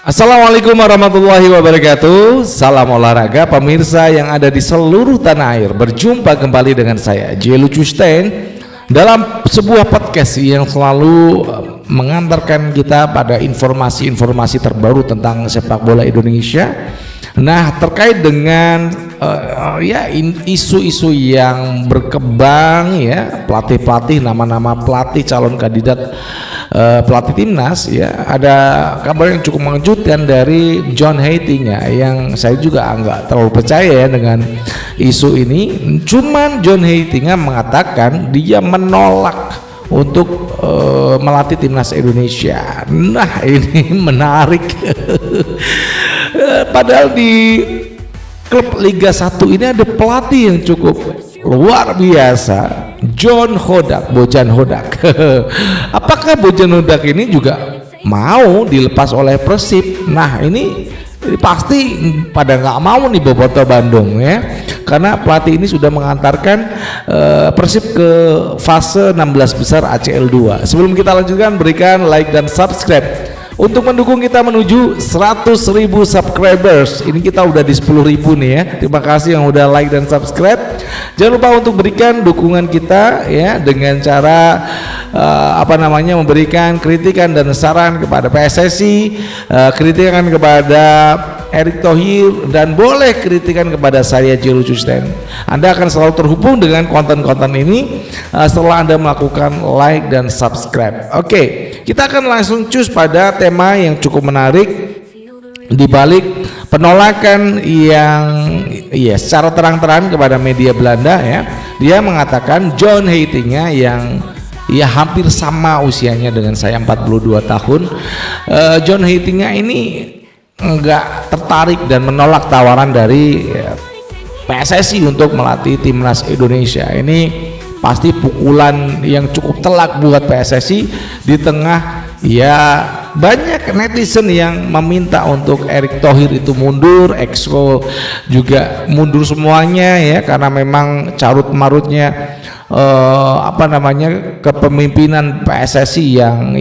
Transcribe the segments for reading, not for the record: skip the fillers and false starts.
Assalamualaikum warahmatullahi wabarakatuh. Salam olahraga pemirsa yang ada di seluruh tanah air. Berjumpa kembali dengan saya Jelu Custen dalam sebuah podcast yang selalu mengantarkan kita pada informasi-informasi terbaru tentang sepak bola Indonesia. Nah, terkait dengan isu-isu yang berkembang ya, pelatih-pelatih, nama-nama pelatih calon kandidat pelatih timnas ya, ada kabar yang cukup mengejutkan dari John Heitinga yang saya juga nggak terlalu percaya ya dengan isu ini. Cuman John Heitinga mengatakan dia menolak untuk melatih timnas Indonesia. Nah, ini menarik. Padahal di klub Liga 1 ini ada pelatih yang cukup luar biasa, John Hodak, Bojan Hodak. Apakah Bojan Hodak ini juga mau dilepas oleh Persib? Nah, ini pasti pada nggak mau nih Bobotoh Bandung ya, karena pelatih ini sudah mengantarkan Persib ke fase 16 besar ACL 2. Sebelum kita lanjutkan, berikan like dan subscribe untuk mendukung kita menuju 100.000 subscribers. Ini kita udah di 10.000 nih ya. Terima kasih yang udah like dan subscribe. Jangan lupa untuk berikan dukungan kita ya dengan cara memberikan kritikan dan saran kepada PSSI, kritikan kepada Erick Thohir, dan boleh kritikan kepada saya Jelu Custen. Anda akan selalu terhubung dengan konten-konten ini setelah Anda melakukan like dan subscribe. Oke, kita akan langsung cus pada tema yang cukup menarik di balik penolakan yang secara terang-terangan kepada media Belanda ya. Dia mengatakan John Heitinga yang hampir sama usianya dengan saya, 42 tahun. John Heitinga ini enggak tertarik dan menolak tawaran dari PSSI untuk melatih timnas Indonesia. Ini pasti pukulan yang cukup telak buat PSSI di tengah banyak netizen yang meminta untuk Erick Thohir itu mundur, Exco juga mundur semuanya ya, karena memang carut marutnya kepemimpinan PSSI yang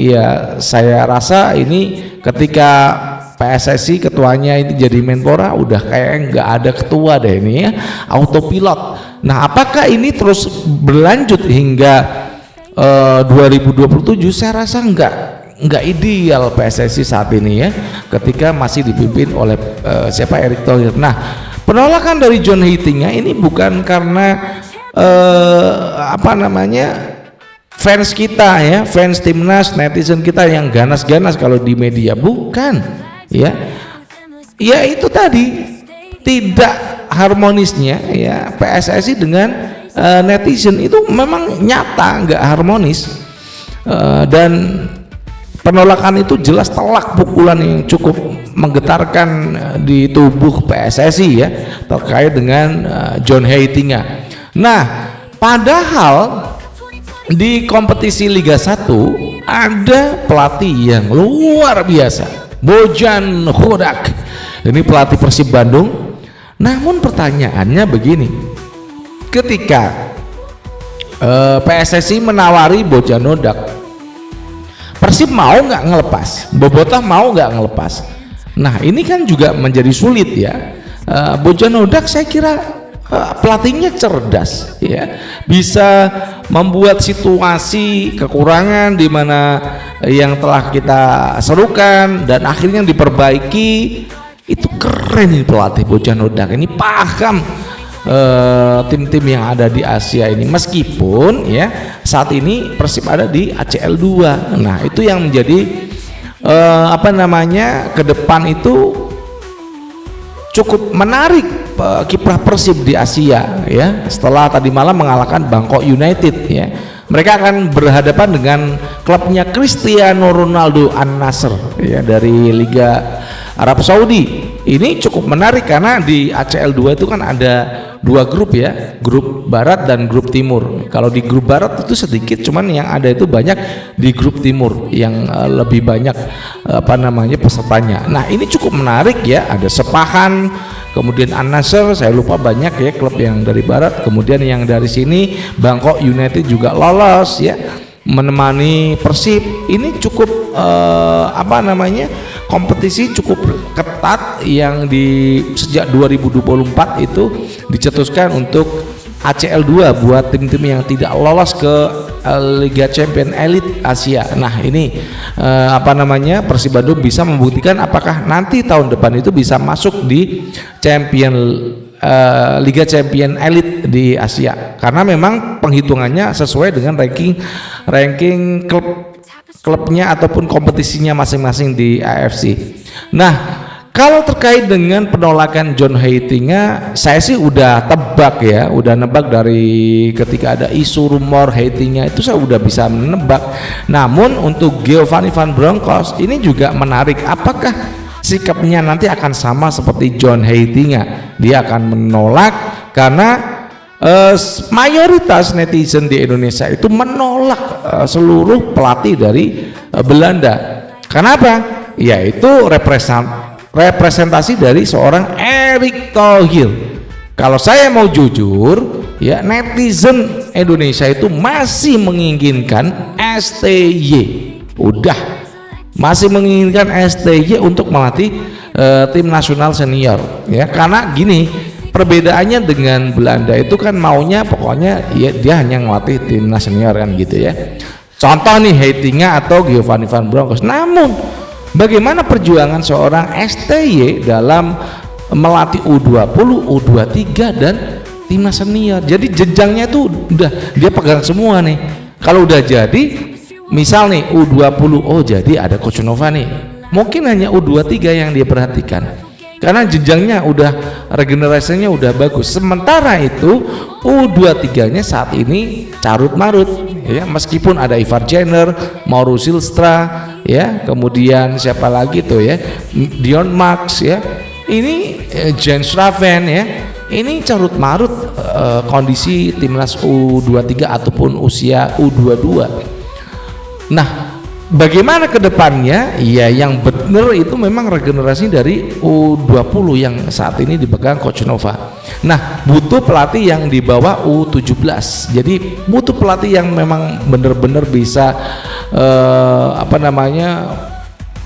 saya rasa ini ketika PSSI ketuanya ini jadi Menpora udah kayak nggak ada ketua deh ini ya, autopilot. Nah, apakah ini terus berlanjut hingga 2027? Saya rasa nggak ideal PSSI saat ini ya, ketika masih dipimpin oleh Erick Thohir. Nah, penolakan dari John Heitinga ini bukan karena fans kita ya, fans timnas, netizen kita yang ganas-ganas kalau di media, bukan. Ya itu tadi tidak harmonisnya ya PSSI dengan netizen itu memang nyata nggak harmonis, dan penolakan itu jelas telak pukulan yang cukup menggetarkan di tubuh PSSI ya terkait dengan John Heitinga. Nah, padahal di kompetisi Liga 1 ada pelatih yang luar biasa, Bojan Hodak. Ini pelatih Persib Bandung. Namun pertanyaannya begini, ketika PSSI menawari Bojan Hodak, Persib mau nggak ngelepas? Bobotoh mau nggak ngelepas? Nah, ini kan juga menjadi sulit ya. Bojan Hodak saya kira pelatihnya cerdas ya, bisa membuat situasi kekurangan di mana yang telah kita serukan dan akhirnya diperbaiki. Itu keren ini pelatih Bojan Hodak, ini paham tim-tim yang ada di Asia ini, meskipun ya saat ini Persib ada di ACL 2. Nah, itu yang menjadi ke depan itu cukup menarik kiprah Persib di Asia ya, setelah tadi malam mengalahkan Bangkok United ya. Mereka akan berhadapan dengan klubnya Cristiano Ronaldo An-Nassr ya dari Liga Arab Saudi. Ini cukup menarik karena di ACL 2 itu kan ada dua grup ya, grup barat dan grup timur. Kalau di grup barat itu sedikit, cuman yang ada itu banyak di grup timur yang lebih banyak pesertanya. Nah, ini cukup menarik ya, ada Sepahan, kemudian An-Nassr, saya lupa banyak ya klub yang dari barat, kemudian yang dari sini Bangkok United juga lolos ya menemani Persib. Ini cukup kompetisi cukup ketat yang sejak 2024 itu dicetuskan untuk ACL 2 buat tim-tim yang tidak lolos ke Liga Champion Elite Asia. Nah ini Persib Bandung bisa membuktikan apakah nanti tahun depan itu bisa masuk di Liga Champion Elite di Asia, karena memang penghitungannya sesuai dengan ranking klubnya ataupun kompetisinya masing-masing di AFC. Nah, kalau terkait dengan penolakan John Heitinga, saya sih udah nebak dari ketika ada isu rumor Heitinga itu saya udah bisa menebak. Namun untuk Giovanni Van Bronckhorst ini juga menarik, apakah sikapnya nanti akan sama seperti John Heitinga? Dia akan menolak karena mayoritas netizen di Indonesia itu menolak seluruh pelatih dari Belanda. Kenapa? Yaitu representasi dari seorang Erick Thohir. Kalau saya mau jujur, ya netizen Indonesia itu masih menginginkan STY. Masih menginginkan STY untuk melatih tim nasional senior, ya, karena gini, perbedaannya dengan Belanda itu kan maunya pokoknya ya dia hanya melatih timnas senior kan gitu ya. Contoh nih Heitinga atau Giovanni Van Bronckhorst. Namun bagaimana perjuangan seorang STY dalam melatih U20, U23 dan timnas senior? Jadi jenjangnya itu udah dia pegang semua nih. Kalau udah jadi misal nih U20, oh jadi ada Coach Nova nih, mungkin hanya U23 yang dia perhatikan karena jenjangnya udah regenerasinya udah bagus. Sementara itu U23 nya saat ini carut marut ya, meskipun ada Ivar Jenner, Mauro Silstra ya, kemudian siapa lagi tuh ya, Dion Max ya, ini Jens Raven ya, ini carut marut kondisi timnas U23 ataupun usia U22. Nah, bagaimana ke depannya? Ya, yang benar itu memang regenerasi dari U20 yang saat ini dipegang Coach Nova. Nah, butuh pelatih yang di bawah U17. Jadi butuh pelatih yang memang benar-benar bisa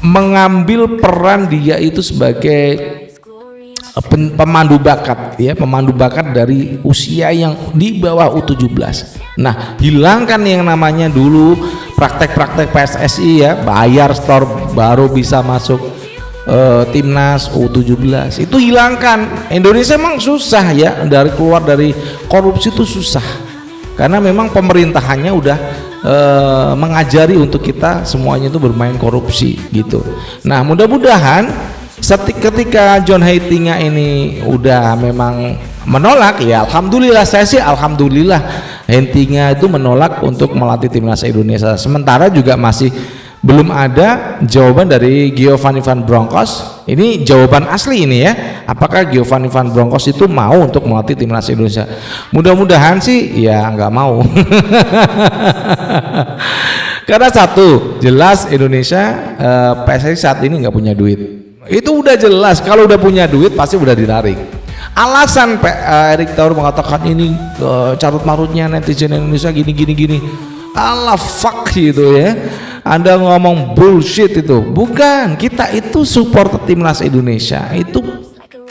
mengambil peran dia itu sebagai pemandu bakat ya, pemandu bakat dari usia yang di bawah U17. Nah, hilangkan yang namanya dulu praktek-praktek PSSI ya, bayar store baru bisa masuk timnas U17. Itu hilangkan. Indonesia memang susah ya, keluar dari korupsi itu susah. Karena memang pemerintahannya udah mengajari untuk kita semuanya itu bermain korupsi gitu. Nah, mudah-mudahan ketika John Heitinga ini udah memang menolak, ya alhamdulillah, saya sih alhamdulillah Heitinga itu menolak untuk melatih timnas Indonesia. Sementara juga masih belum ada jawaban dari Giovanni Van Bronckhorst. Ini jawaban asli ini ya, apakah Giovanni Van Bronckhorst itu mau untuk melatih timnas Indonesia? Mudah-mudahan sih ya nggak mau. Karena satu jelas Indonesia PSSI saat ini nggak punya duit. Itu udah jelas, kalau udah punya duit pasti udah ditarik. Alasan Erick Thohir mengatakan ini carut marutnya netizen Indonesia gini. Alah fuck gitu ya, Anda ngomong bullshit itu. Bukan, kita itu support timnas Indonesia itu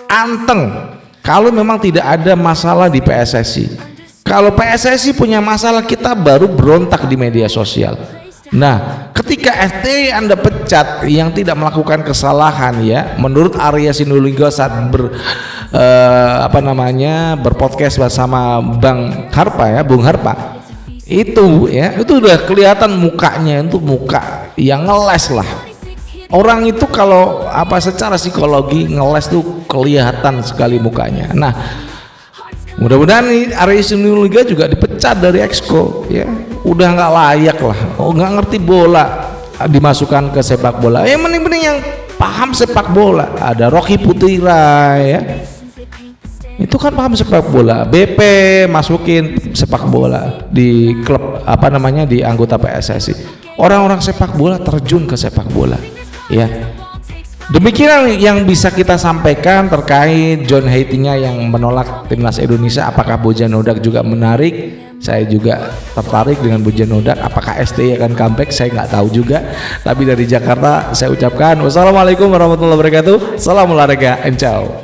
anteng kalau memang tidak ada masalah di PSSI. Kalau PSSI punya masalah, kita baru berontak di media sosial. Nah, ketika STY Anda pecat yang tidak melakukan kesalahan ya, menurut Arya Sinulinga saat berpodcast bersama Bung Harpa itu ya, itu udah kelihatan mukanya, itu muka yang ngeles lah. Orang itu kalau secara psikologi ngeles tuh kelihatan sekali mukanya. Nah, mudah-mudahan nih Arya Sinulinga juga dipecat dari Exco ya, udah nggak layak lah, nggak ngerti bola dimasukkan ke sepak bola. Yang penting yang paham sepak bola ada Rocky Putira ya, itu kan paham sepak bola. BP masukin sepak bola di klub di anggota PSSI. Orang-orang sepak bola terjun ke sepak bola ya. Demikian yang bisa kita sampaikan terkait John Heitinga yang menolak timnas Indonesia. Apakah Bojan Hodak juga menarik? Saya juga tertarik dengan Bujen Nodak. Apakah STI akan comeback? Saya nggak tahu juga. Tapi dari Jakarta saya ucapkan wassalamualaikum warahmatullahi wabarakatuh. Salam olahraga, ciao.